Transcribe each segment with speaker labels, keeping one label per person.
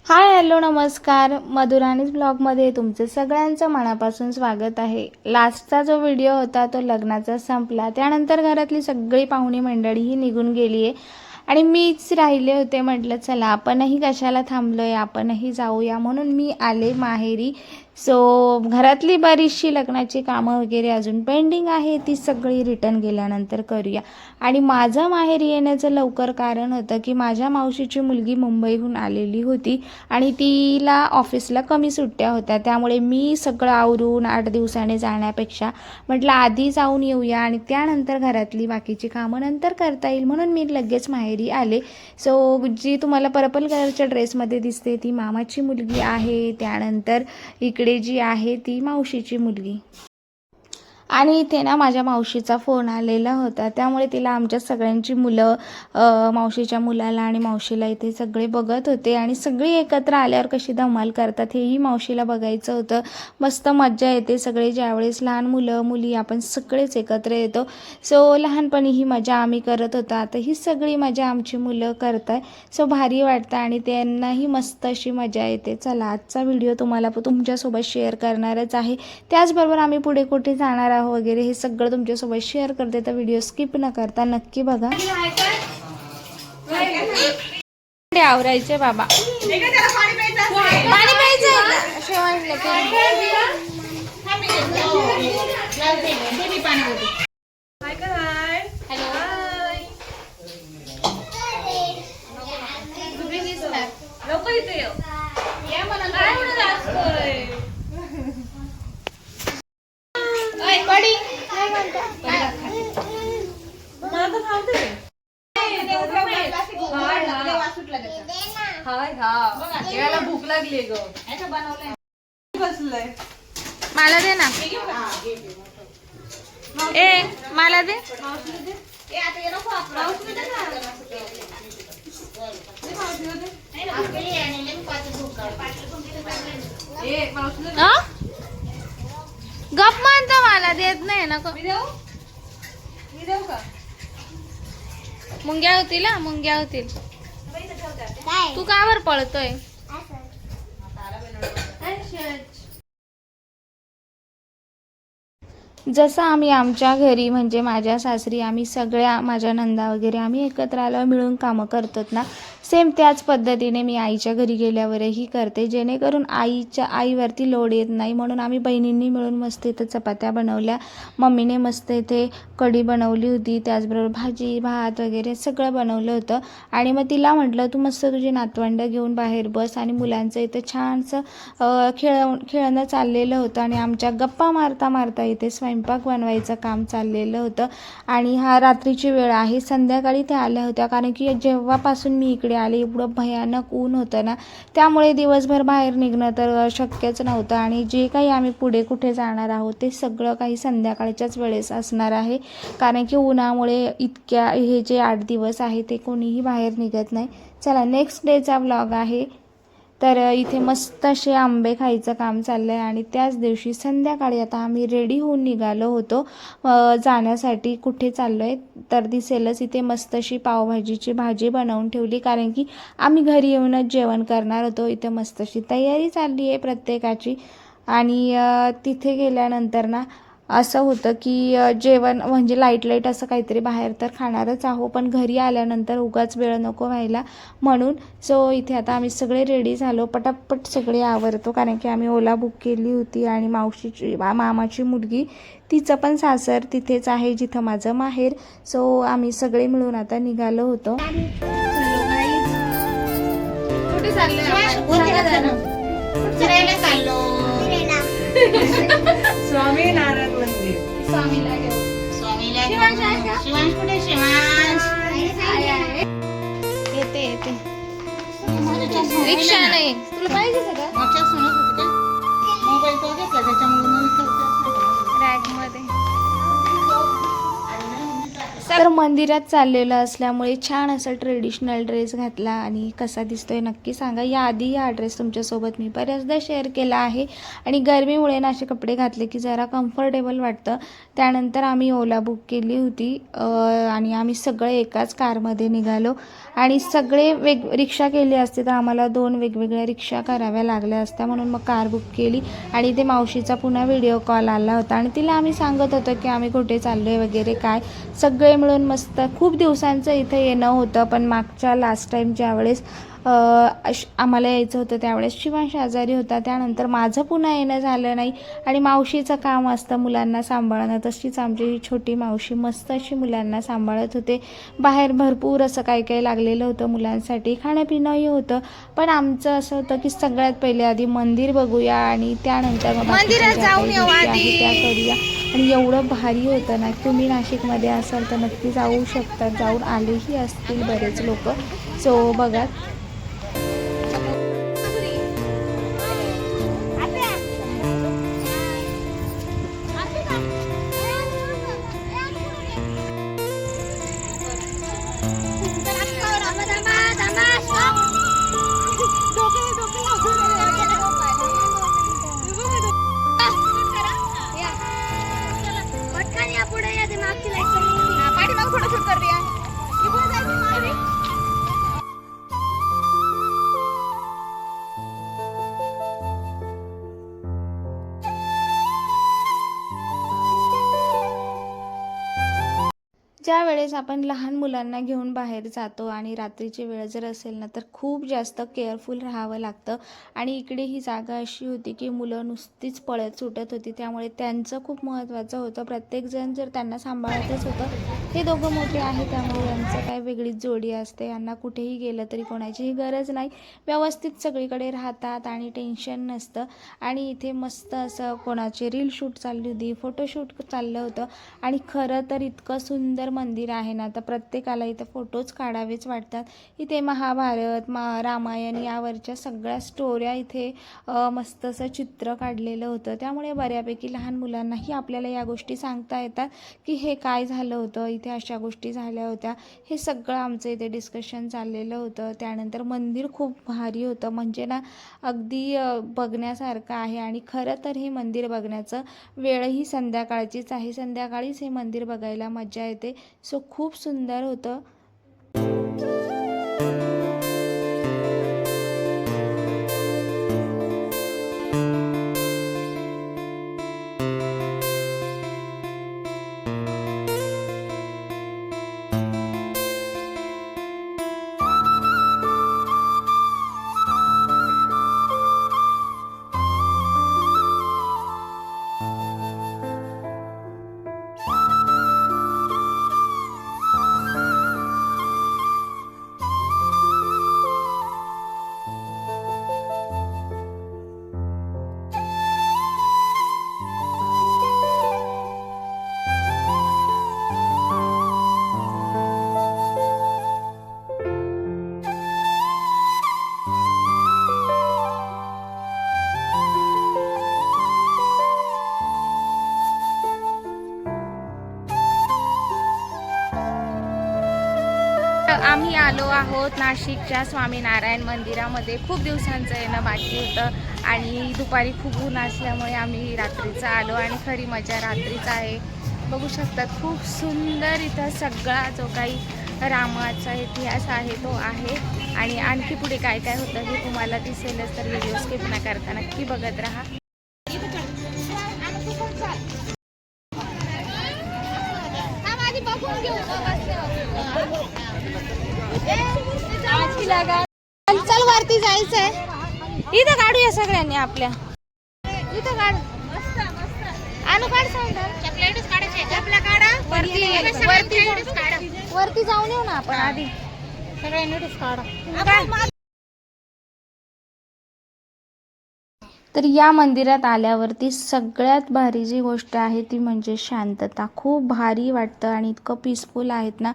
Speaker 1: Hi hello नमस्कार, मधुराणीज ब्लॉगमध्ये तुमचं सगळ्यांचं मनापासून स्वागत आहे। लास्टचा जो व्हिडिओ होता तो लग्नाचा संपला, त्यानंतर घरातली सगळी पाहुणी मंडळी ही निघून गेली आहे आणि मीच राहिले होते। म्हटलं चला आपणही कशाला थांबलोय, आपणही जाऊया, म्हणून मी आले माहेरी। सो घरातली बरीचशी लग्नाची कामं वगैरे अजून पेंडिंग आहे, ती सगळी रिटर्न गेल्यानंतर करूया। आणि माझं माहेरी येण्याचं लवकर कारण होतं की माझ्या मावशीची मुलगी मुंबईहून आलेली होती आणि तिला ऑफिसला कमी सुट्ट्या होत्या, त्यामुळे मी सगळं आवरून 8 दिवसाने जाण्यापेक्षा म्हटलं आधी जाऊन येऊया आणि त्यानंतर घरातली बाकीची कामं नंतर करता येईल, म्हणून मी लगेच माहेरी आले। सो जी तुम्हाला पर्पल कलरच्या ड्रेसमध्ये दिसते ती मामाची मुलगी आहे, त्यानंतर इकडे जी आहे ती मावशीची मुलगी। आणि इथे ना माझ्या मावशीचा फोन आलेला होता, त्यामुळे तिला आमच्या सगळ्यांची मुलं, मावशीच्या मुलाला आणि मावशीला इथे सगळे बघत होते आणि सगळी एकत्र आल्यावर कशी धमाल करतात हेही मावशीला बघायचं होतं। मस्त मज्जा येते सगळे ज्यावेळेस लहान मुलं मुली आपण सगळेच एकत्र येतो। सो लहानपणी ही मजा आम्ही करत होतो, आता ही सगळी मजा आमची मुलं करताय। सो भारी वाटतं आणि त्यांनाही मस्त अशी मजा येते। चला आजचा व्हिडिओ तुम्हाला तुमच्यासोबत शेअर करणारच आहे, त्याचबरोबर आम्ही पुढे कुठे जाणार आहोत वगैरे हे सगळं तुमच्यासोबत शेअर करते, तर व्हिडिओ स्किप न करता नक्की बघा। आवरायचे बाबा, पाणी प्यायचं शेवाळीला
Speaker 2: भूक लागली ग, बसलंय
Speaker 1: मला दे ना, ए मला दे। गप म्हणतो मला देत नाही ना,
Speaker 2: मी देऊ का?
Speaker 1: मुंग्या होतील, मुंग्या होतील। तू का वर पळतोय? जसं आम्ही आमच्या घरी म्हणजे माझ्या सासरी आम्ही सगळ्या माझ्या नंदा वगैरे आम्ही एकत्र आलो मिळून कामं करतो ना, सेम त्याच पद्धतीने मी आईच्या घरी गेल्यावरही करते, जेणेकरून आईवरती लोड येत नाही। म्हणून आम्ही बहिणींनी मिळून मस्त इथं चपात्या बनवल्या, मम्मीने मस्त इथे कढी बनवली होती, त्याचबरोबर भाजी भात वगैरे सगळं बनवलं होतं। आणि मग तिला म्हटलं तू मस्त तुझी नातवंडं घेऊन बाहेर बस, आणि मुलांचं इथं छानसं खेळणं चाललेलं होतं आणि आमच्या गप्पा मारता मारता इथे स्वयंपाक बनवायचं काम चाललेलं होतं। आणि हा रात्रीची वेळ आहे, संध्याकाळी त्या आल्या होत्या, कारण की जेव्हापासून मी इकडे आले एवढं भयानक ऊन होतं ना, त्यामुळे दिवसभर बाहेर निघणं तर शक्यच नव्हतं। आणि जे काही आम्ही पुढे कुठे जाणार आहोत ते सगळं काही संध्याकाळच्याच वेळेस असणार आहे, कारण की उन्हामुळे इतक्या हे जे 8 दिवस आहे ते कोणीही बाहेर निघत नाही। चला नेक्स्ट डेचा व्लॉग आहे, तर इथे मस्त असे आंबे खायचं काम चाललं आहे। आणि त्याच दिवशी संध्याकाळी आता आम्ही रेडी होऊन निघालो होतो जाण्यासाठी। कुठे चाललो आहे तर दिसेलच, इथे मस्त अशी पावभाजीची भाजी बनवून ठेवली, कारण की आम्ही घरी येऊनच जेवण करणार होतो। इथे मस्त अशी तयारी चालली आहे प्रत्येकाची। आणि तिथे गेल्यानंतर ना असं होतं की जेवण म्हणजे लाईट असं काहीतरी बाहेर तर खाणारच आहो, पण घरी आल्यानंतर उगाच वेळ नको व्हायला म्हणून। सो इथे आता आम्ही सगळे रेडी झालो, पटापट सगळे आवरतो, कारण की आम्ही ओला बुक केली होती। आणि मामाची मुलगी तिचं पण सासर तिथेच आहे जिथं माझं माहेर। सो आम्ही सगळे मिळून आता निघालो होतो। कुठे चाललोय?
Speaker 2: स्वामी नारायण मंदिर,
Speaker 1: स्वामीला घेऊ।
Speaker 2: शिवांश कुठे? शिवांश
Speaker 1: येते रिक्षा नाही, तुला पाहिजे सगळं
Speaker 2: मोबाईल तो घेतला त्याच्यामुळे
Speaker 1: रॅक मध्ये तर मंदिरात चाललेलं असल्यामुळे छान असं ट्रेडिशनल ड्रेस घातला आणि कसा दिसतोय नक्की सांगा. याआधी हा ड्रेस तुमच्यासोबत मी बऱ्याचदा शेअर केला आहे आणि गरमीमुळे ना असे कपडे घातले की जरा कम्फर्टेबल वाटतं. त्यानंतर आम्ही ओला बुक केली होती आणि आम्ही सगळे एकाच कारमध्ये निघालो आणि सगळे रिक्षा केली असते तर आम्हाला 2 वेगवेगळ्या रिक्षा कराव्या लागल्या असत्या, म्हणून मग कार बुक केली. आणि ते मावशीचा पुन्हा व्हिडिओ कॉल आला होता आणि तिला आम्ही सांगत होतो की आम्ही कुठे चाललो आहे वगैरे काय. सगळे मिळून मस्त खूप दिवसांचं इथे येणं होतं, पण मागच्या लास्ट टाईम ज्यावेळेस आम्हाला यायचं होतं त्यावेळेस शिवांश आजारी होता. त्यानंतर माझं पुन्हा येणं झालं नाही आणि मावशीचं काम असतं मुलांना सांभाळणं. तशीच आमची ही छोटी मावशी मस्त अशी मुलांना सांभाळत होते. बाहेर भरपूर असं काही काही लागलेलं होतं मुलांसाठी, खाणंपिणंही होतं. पण आमचं असं होतं की सगळ्यात पहिले आधी मंदिर बघूया आणि त्यानंतर मग मंदिरात जाऊन येऊ आधी त्या करूया. आणि एवढं भारी होतं ना, तुम्ही नाशिकमध्ये असाल तर नक्की जाऊ शकता, जाऊन आलेही असतील बरेच लोक. सो बघा ज्या वेळेस आपण लहान मुलांना घेऊन बाहेर जातो आणि रात्रीची वेळ जर असेल ना तर खूप जास्त केअरफुल राहावं लागतं. आणि इकडे ही जागा अशी होती की मुलं नुसतीच पळत सुटत होती, त्यामुळे त्यांचं खूप महत्त्वाचं होतं. प्रत्येकजण जर त्यांना सांभाळतच होतं. हे दोघं मोठे आहे त्यामुळे यांचं काय वेगळीच जोडी असते, यांना कुठेही गेलं तरी कोणाचीही गरज नाही, व्यवस्थित सगळीकडे राहतात आणि टेन्शन नसतं. आणि इथे मस्त असं कोणाचे रील शूट चालली होती, फोटोशूट चाललं होतं. आणि खरं तर इतकं सुंदर मंदिर आहे ना, तर प्रत्येकाला इथं फोटोज काढावेच वाटतात. इथे महाभारत रामायण यावरच्या सगळ्या स्टोऱ्या इथे मस्त असं चित्र काढलेलं होतं. त्यामुळे बऱ्यापैकी लहान मुलांनाही आपल्याला या गोष्टी सांगता येतात की हे काय झालं होतं, इथे अशा गोष्टी झाल्या होत्या. हे सगळं आमचं इथे डिस्कशन चाललेलं होतं. त्यानंतर मंदिर खूप भारी होतं, म्हणजे ना अगदी बघण्यासारखं आहे. आणि खरं तर हे मंदिर बघण्याचं वेळही संध्याकाळचीच आहे, संध्याकाळीच हे मंदिर बघायला मजा येते. सो खूप सुंदर होतं. आम्ही आलो आहोत नाशिकच्या स्वामीनारायण मंदिरामध्ये. खूप दिवसांचं येणं बाकी होतं आणि दुपारी खूप ऊन असल्यामुळे आम्ही रात्रीचं आलो आणि खरी मजा रात्रीच आहे. बघू शकतात खूप सुंदर इथं सगळा जो काही रामाचा इतिहास आहे तो आहे. आणि आणखी पुढे काय काय होतं हे तुम्हाला दिसेलच, तर व्हिडिओ स्किप न करता नक्की बघत राहा. चल वरती जायचंय, इथं काढूया सगळ्यांनी आपल्या इथं काढ. आणू काढ वरती जाऊन येऊ ना आपण आधी सगळ्यांनी काढा. तर या मंदिरात आल्यावरती सगळ्यात भारी जी गोष्ट आहे ती म्हणजे शांतता. खूप भारी वाटतं आणि इतकं पीसफुल आहेत ना.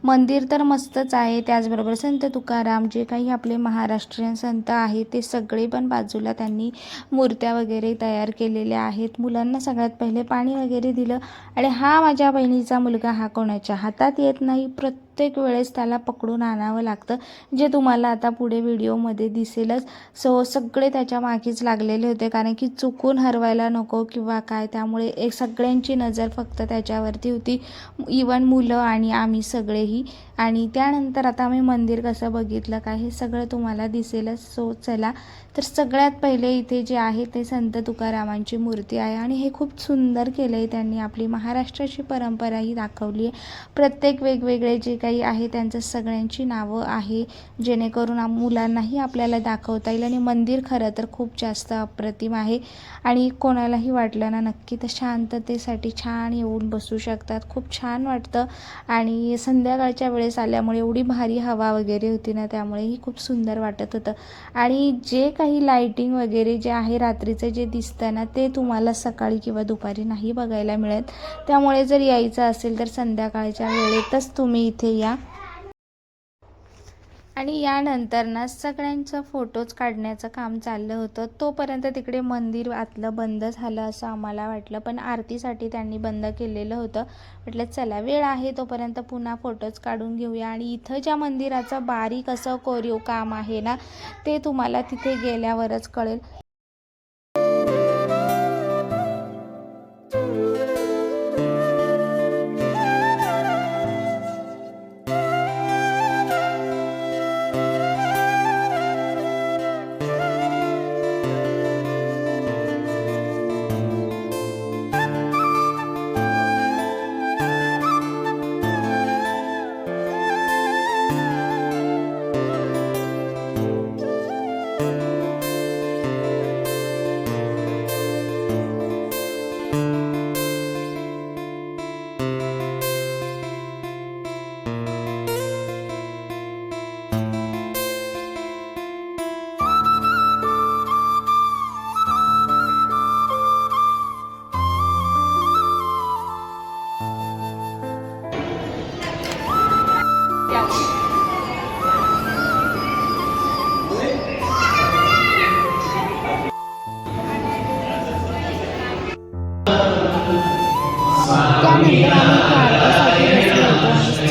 Speaker 1: मंदिर तर मस्तच आहे, त्याचबरोबर संत तुकाराम जे काही आपले महाराष्ट्रीयन संत आहेत ते सगळे पण बाजूला त्यांनी मूर्त्या वगैरे तयार केलेल्या आहेत. मुलांना सगळ्यात पहिले पाणी वगैरे दिलं आणि हा माझ्या बहिणीचा मुलगा हा कोणाच्या हातात येत नाही, प्रत्येक वेळेस त्याला पकडून आणावं लागतं, जे तुम्हाला आता पुढे व्हिडिओमध्ये दिसेलच. सो सगळे त्याच्या मागेच लागलेले होते, कारण की चुकून हरवायला नको किंवा काय, त्यामुळे एक सगळ्यांची नजर फक्त त्याच्यावरती होती, इवन मुलं आणि आम्ही सगळेही. आणि त्यानंतर आता आम्ही मंदिर कसं बघितलं काय हे सगळं तुम्हाला दिसेलच. सो चला, तर सगळ्यात पहिले इथे जे आहे ते संत तुकारामांची मूर्ती आहे आणि हे खूप सुंदर केलं आहे त्यांनी. आपली महाराष्ट्राची परंपराही दाखवली आहे. प्रत्येक वेगवेगळे जे काही आहे त्यांचं सगळ्यांची नावं आहे, जेणेकरून मुलांनाही आपल्याला दाखवता येईल. आणि मंदिर खरं तर खूप जास्त अप्रतिम आहे आणि कोणालाही वाटलं ना नक्की तर शांततेसाठी छान येऊन बसू शकतात. खूप छान वाटतं आणि संध्याकाळच्या वेळेस आल्यामुळे एवढी भारी हवा वगैरे होती ना, त्यामुळेही खूप सुंदर वाटत होतं. आणि जे काही लाईटिंग वगैरे जे आहे रात्रीचं जे दिसतं ना, ते तुम्हाला सकाळी किंवा दुपारी नाही बघायला मिळत. त्यामुळे जर यायचं असेल तर संध्याकाळच्या वेळेतच तुम्ही इथे या. आणि यानंतर ना सगळ्यांचं फोटोज काढण्याचं काम चाललं होतं. तोपर्यंत तिकडे मंदिर आतलं बंद झालं असं आम्हाला वाटलं, पण आरतीसाठी त्यांनी बंद केलेलं होतं. म्हटलं चला वेळ आहे तोपर्यंत पुन्हा फोटोज काढून घेऊया. आणि इथं ज्या मंदिराचं बारीक असं कोरीव काम आहे ना, ते तुम्हाला तिथे गेल्यावरच कळेल.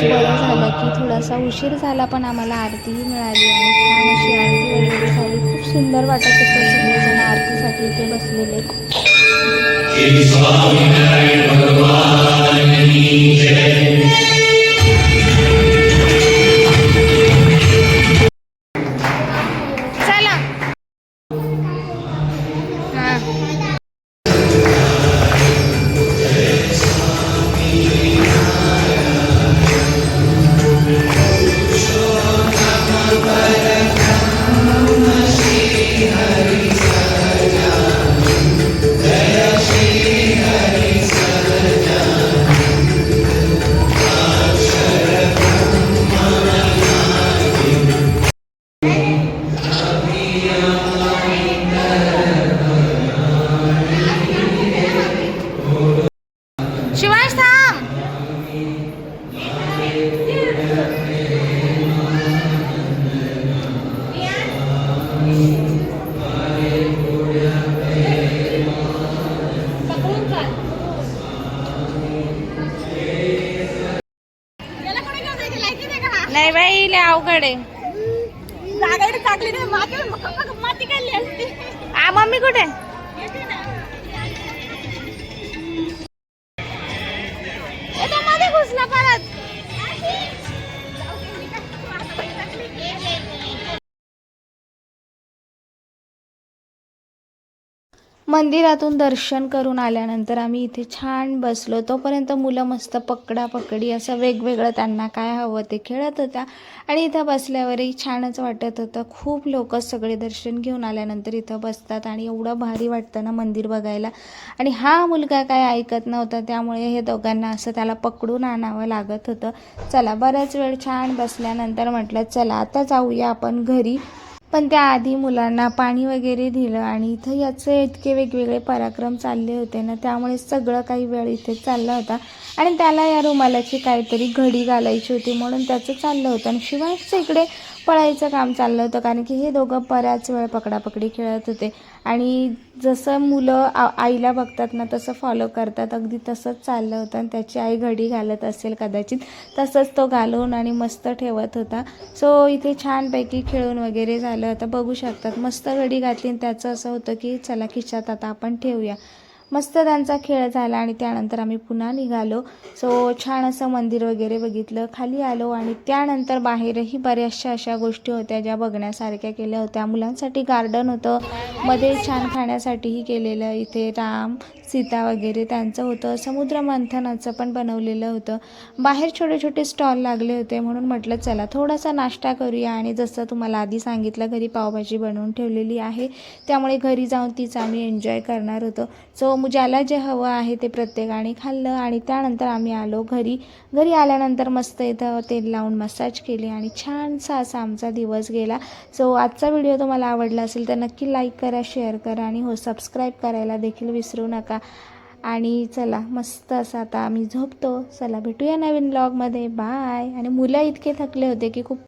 Speaker 1: बरं झालं की थोडासा उशीर झाला, पण आम्हाला आरतीही मिळाली आणि छान अशी आरती वगैरे झाली. खूप सुंदर वाटत होतं सगळेजण आरतीसाठी इथे बसलेले. चला शिवांश थांब. नाही बाई, लय अवघड आहे. मम्मी कुठे? मध्ये घुसला परत. मंदिरातून दर्शन करून आल्यानंतर आम्ही इथे छान बसलो. तोपर्यंत मुलं मस्त पकडापकडी असं वेगवेगळं त्यांना काय हवं ते खेळत होत्या आणि इथं बसल्यावरही छानच वाटत होतं. खूप लोक सगळे दर्शन घेऊन आल्यानंतर इथं बसतात आणि एवढं भारी वाटतं ना मंदिर बघायला. आणि हा मुलगा काय ऐकत नव्हता, त्यामुळे हे दोघांना असं त्याला पकडून आणावं लागत होतं. चला, बराच वेळ छान बसल्यानंतर म्हटलं चला आता जाऊया आपण घरी. पण त्याआधी मुलांना पाणी वगैरे दिलं आणि इथं याचे इतके वेगवेगळे पराक्रम चालले होते ना, त्यामुळे सगळं काही वेळ इथे चालला होता. आणि त्याला या रुमालाची काहीतरी घडी घालायची होती म्हणून त्याचं चाललं होतं. आणि शिवांशचं इकडे पळायचं काम चाललं होतं, कारण की हे दोघं बऱ्याच वेळ पकडापकडी खेळत होते. आणि जसं मुलं आईला बघतात ना तसं फॉलो करतात, अगदी तसंच चाललं होतं. आणि त्याची आई घडी घालत असेल कदाचित, तसंच तो घालून आणि मस्त ठेवत होता. सो इथे छानपैकी खेळून वगैरे झालं. आता बघू शकतात मस्त घडी घातली आणि त्याचं असं होतं की चला खिशात आता आपण ठेवूया. मस्त त्यांचा खेळ झाला आणि त्यानंतर आम्ही पुन्हा निघालो. सो छान असं मंदिर वगैरे बघितलं, खाली आलो आणि त्यानंतर बाहेरही बऱ्याचशा अशा गोष्टी होत्या ज्या बघण्यासारख्या केल्या होत्या. मुलांसाठी गार्डन होतं, मध्ये छान खाण्यासाठीही केलेलं. इथे राम सीता वगैरे त्यांचं होतं. समुद्र मंथनाचं पण बनवलेलं होतं. बाहेर छोटे छोटे स्टॉल लागले होते म्हणून म्हटलं चला थोडासा नाश्ता करूया. आणि जसं तुम्हाला आधी सांगितलं घरी पावभाजी बनवून ठेवलेली आहे, त्यामुळे घरी जाऊन तीच आम्ही एन्जॉय करणार होतो. सो ज्याला जे हवं आहे ते प्रत्येकाने खाल्लं आणि त्यानंतर आम्ही आलो घरी. घरी आल्यानंतर मस्त इथं तेल लावून मसाज केली आणि छानसा असा आमचा दिवस गेला. सो आजचा व्हिडिओ तुम्हाला आवडला असेल तर नक्की लाईक करा, शेअर करा आणि हो सबस्क्राईब करायला देखील विसरू नका. आणि चला मस्त असं आता आम्ही झोपतो. चला भेटूया नवीन ब्लॉगमध्ये. बाय. आणि मुलं इतके थकले होते की खूप